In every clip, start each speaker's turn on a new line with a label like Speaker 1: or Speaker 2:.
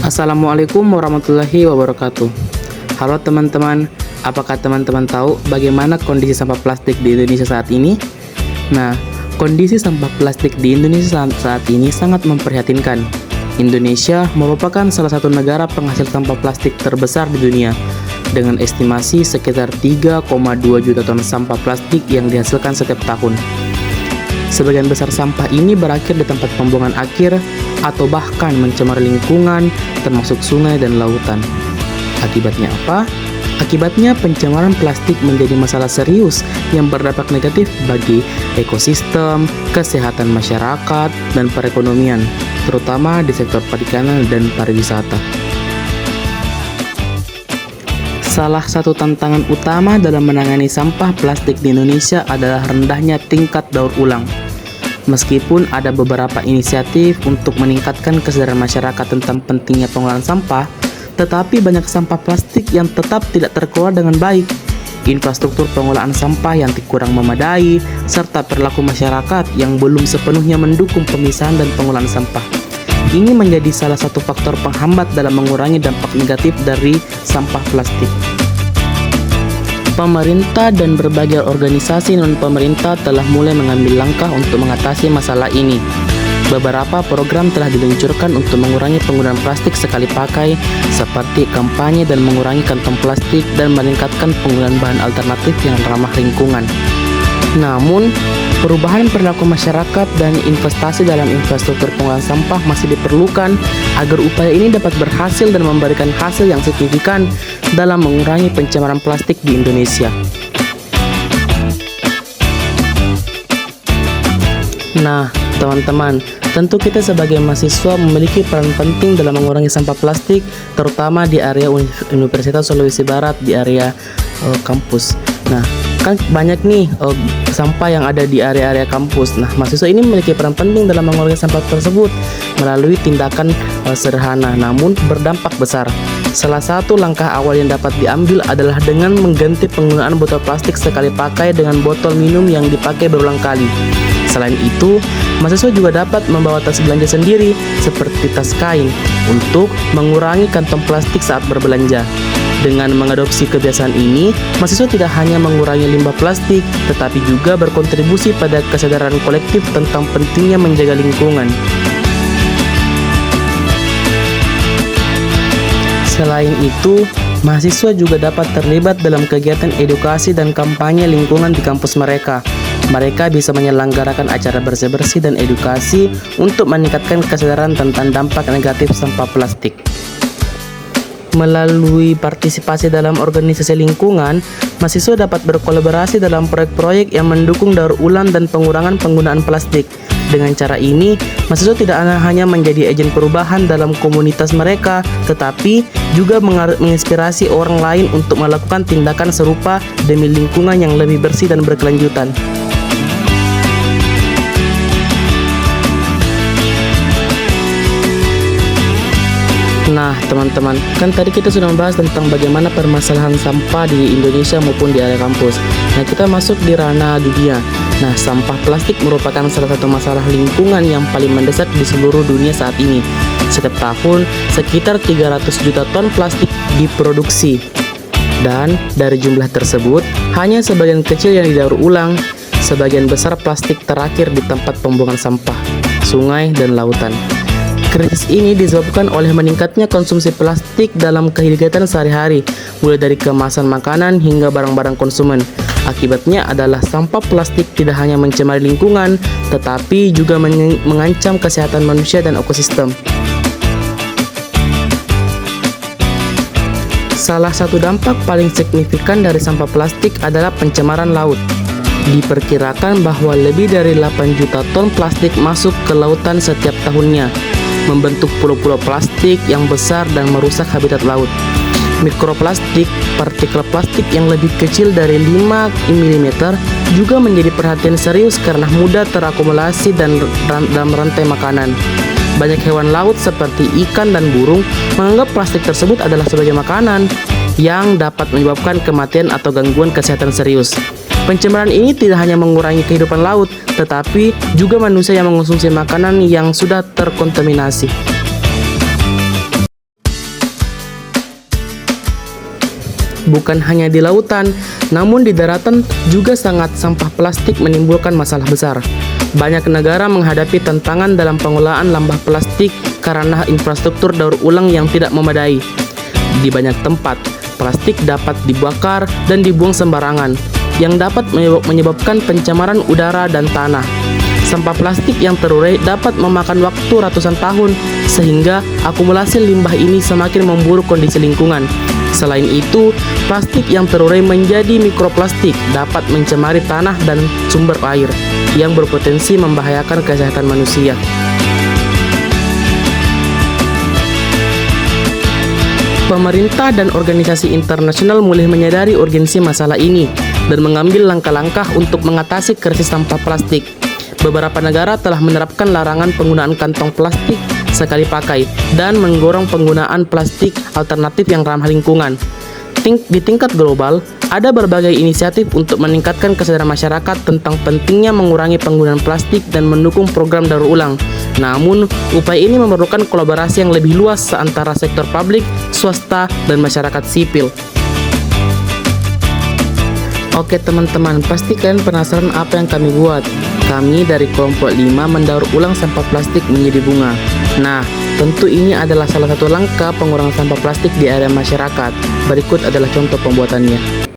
Speaker 1: Assalamualaikum warahmatullahi wabarakatuh. Halo teman-teman, apakah teman-teman tahu bagaimana kondisi sampah plastik di Indonesia saat ini? Nah, kondisi sampah plastik di Indonesia saat ini sangat memprihatinkan. Indonesia merupakan salah satu negara penghasil sampah plastik terbesar di dunia, dengan estimasi sekitar 3,2 juta ton sampah plastik yang dihasilkan setiap tahun. Sebagian besar sampah ini berakhir di tempat pembuangan akhir atau bahkan mencemari lingkungan, termasuk sungai dan lautan. Akibatnya apa? Akibatnya pencemaran plastik menjadi masalah serius yang berdampak negatif bagi ekosistem, kesehatan masyarakat, dan perekonomian, terutama di sektor perikanan dan pariwisata. Salah satu tantangan utama dalam menangani sampah plastik di Indonesia adalah rendahnya tingkat daur ulang. Meskipun ada beberapa inisiatif untuk meningkatkan kesadaran masyarakat tentang pentingnya pengolahan sampah, tetapi banyak sampah plastik yang tetap tidak terkelola dengan baik. Infrastruktur pengolahan sampah yang kurang memadai, serta perilaku masyarakat yang belum sepenuhnya mendukung pemisahan dan pengolahan sampah. Ini menjadi salah satu faktor penghambat dalam mengurangi dampak negatif dari sampah plastik. Pemerintah dan berbagai organisasi non-pemerintah telah mulai mengambil langkah untuk mengatasi masalah ini. Beberapa program telah diluncurkan untuk mengurangi penggunaan plastik sekali pakai, seperti kampanye dan mengurangi kantong plastik dan meningkatkan penggunaan bahan alternatif yang ramah lingkungan. Namun, perubahan perilaku masyarakat dan investasi dalam infrastruktur pengolahan sampah masih diperlukan agar upaya ini dapat berhasil dan memberikan hasil yang signifikan dalam mengurangi pencemaran plastik di Indonesia. Nah, teman-teman, tentu kita sebagai mahasiswa memiliki peran penting dalam mengurangi sampah plastik, terutama di area Universitas Sulawesi Barat, di area kampus. Nah, kan banyak nih sampah yang ada di area-area kampus. Nah, mahasiswa ini memiliki peran penting dalam mengurangi sampah tersebut melalui tindakan sederhana namun berdampak besar. Salah satu langkah awal yang dapat diambil adalah dengan mengganti penggunaan botol plastik sekali pakai dengan botol minum yang dipakai berulang kali. Selain itu, mahasiswa juga dapat membawa tas belanja sendiri seperti tas kain untuk mengurangi kantong plastik saat berbelanja. Dengan mengadopsi kebiasaan ini, mahasiswa tidak hanya mengurangi limbah plastik, tetapi juga berkontribusi pada kesadaran kolektif tentang pentingnya menjaga lingkungan. Selain itu, mahasiswa juga dapat terlibat dalam kegiatan edukasi dan kampanye lingkungan di kampus mereka. Mereka bisa menyelenggarakan acara bersih-bersih dan edukasi untuk meningkatkan kesadaran tentang dampak negatif sampah plastik. Melalui partisipasi dalam organisasi lingkungan, mahasiswa dapat berkolaborasi dalam proyek-proyek yang mendukung daur ulang dan pengurangan penggunaan plastik. Dengan cara ini, mahasiswa tidak hanya menjadi agen perubahan dalam komunitas mereka, tetapi juga menginspirasi orang lain untuk melakukan tindakan serupa demi lingkungan yang lebih bersih dan berkelanjutan. Nah, teman-teman, kan tadi kita sudah membahas tentang bagaimana permasalahan sampah di Indonesia maupun di area kampus. Nah, kita masuk di ranah dunia. Nah, sampah plastik merupakan salah satu masalah lingkungan yang paling mendesak di seluruh dunia saat ini. Setiap tahun, sekitar 300 juta ton plastik diproduksi. Dan dari jumlah tersebut, hanya sebagian kecil yang didaur ulang. Sebagian besar plastik terakhir di tempat pembuangan sampah, sungai, dan lautan. Krisis ini disebabkan oleh meningkatnya konsumsi plastik dalam kegiatan sehari-hari, mulai dari kemasan makanan hingga barang-barang konsumen. Akibatnya adalah sampah plastik tidak hanya mencemari lingkungan, tetapi juga mengancam kesehatan manusia dan ekosistem. Salah satu dampak paling signifikan dari sampah plastik adalah pencemaran laut. Diperkirakan bahwa lebih dari 8 juta ton plastik masuk ke lautan setiap tahunnya, membentuk pulau-pulau plastik yang besar dan merusak habitat laut. Mikroplastik, partikel plastik yang lebih kecil dari 5 mm juga menjadi perhatian serius karena mudah terakumulasi dan dalam rantai makanan. Banyak hewan laut seperti ikan dan burung menganggap plastik tersebut adalah sebagai makanan yang dapat menyebabkan kematian atau gangguan kesehatan serius. Pencemaran ini tidak hanya mengurangi kehidupan laut, tetapi juga manusia yang mengonsumsi makanan yang sudah terkontaminasi. bukan hanya di lautan, namun di daratan juga sampah plastik menimbulkan masalah besar. Banyak negara menghadapi tantangan dalam pengolahan limbah plastik karena infrastruktur daur ulang yang tidak memadai. Di banyak tempat, plastik dapat dibakar dan dibuang sembarangan, yang dapat menyebabkan pencemaran udara dan tanah. Sampah plastik yang terurai dapat memakan waktu ratusan tahun, sehingga akumulasi limbah ini semakin memburuk kondisi lingkungan. Selain itu, plastik yang terurai menjadi mikroplastik dapat mencemari tanah dan sumber air, yang berpotensi membahayakan kesehatan manusia. Pemerintah dan organisasi internasional mulai menyadari urgensi masalah ini dan mengambil langkah-langkah untuk mengatasi krisis sampah plastik. Beberapa negara telah menerapkan larangan penggunaan kantong plastik sekali pakai dan mendorong penggunaan plastik alternatif yang ramah lingkungan. Di tingkat global, ada berbagai inisiatif untuk meningkatkan kesadaran masyarakat tentang pentingnya mengurangi penggunaan plastik dan mendukung program daur ulang. Namun, upaya ini memerlukan kolaborasi yang lebih luas antara sektor publik, swasta, dan masyarakat sipil. Oke teman-teman, pasti kalian penasaran apa yang kami buat. Kami dari kelompok 5 mendaur ulang sampah plastik menjadi bunga. Nah, tentu ini adalah salah satu langkah pengurangan sampah plastik di area masyarakat. Berikut adalah contoh pembuatannya.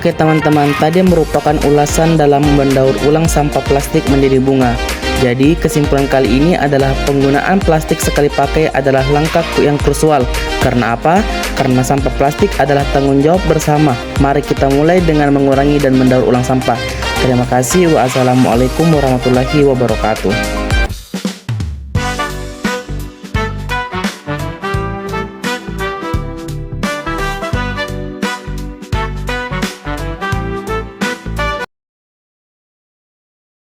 Speaker 1: Oke teman-teman, tadi merupakan ulasan dalam mendaur ulang sampah plastik menjadi bunga. Jadi kesimpulan kali ini adalah penggunaan plastik sekali pakai adalah langkah yang krusial. Karena apa? Karena sampah plastik adalah tanggung jawab bersama. Mari kita mulai dengan mengurangi dan mendaur ulang sampah. Terima kasih. Wassalamualaikum warahmatullahi wabarakatuh.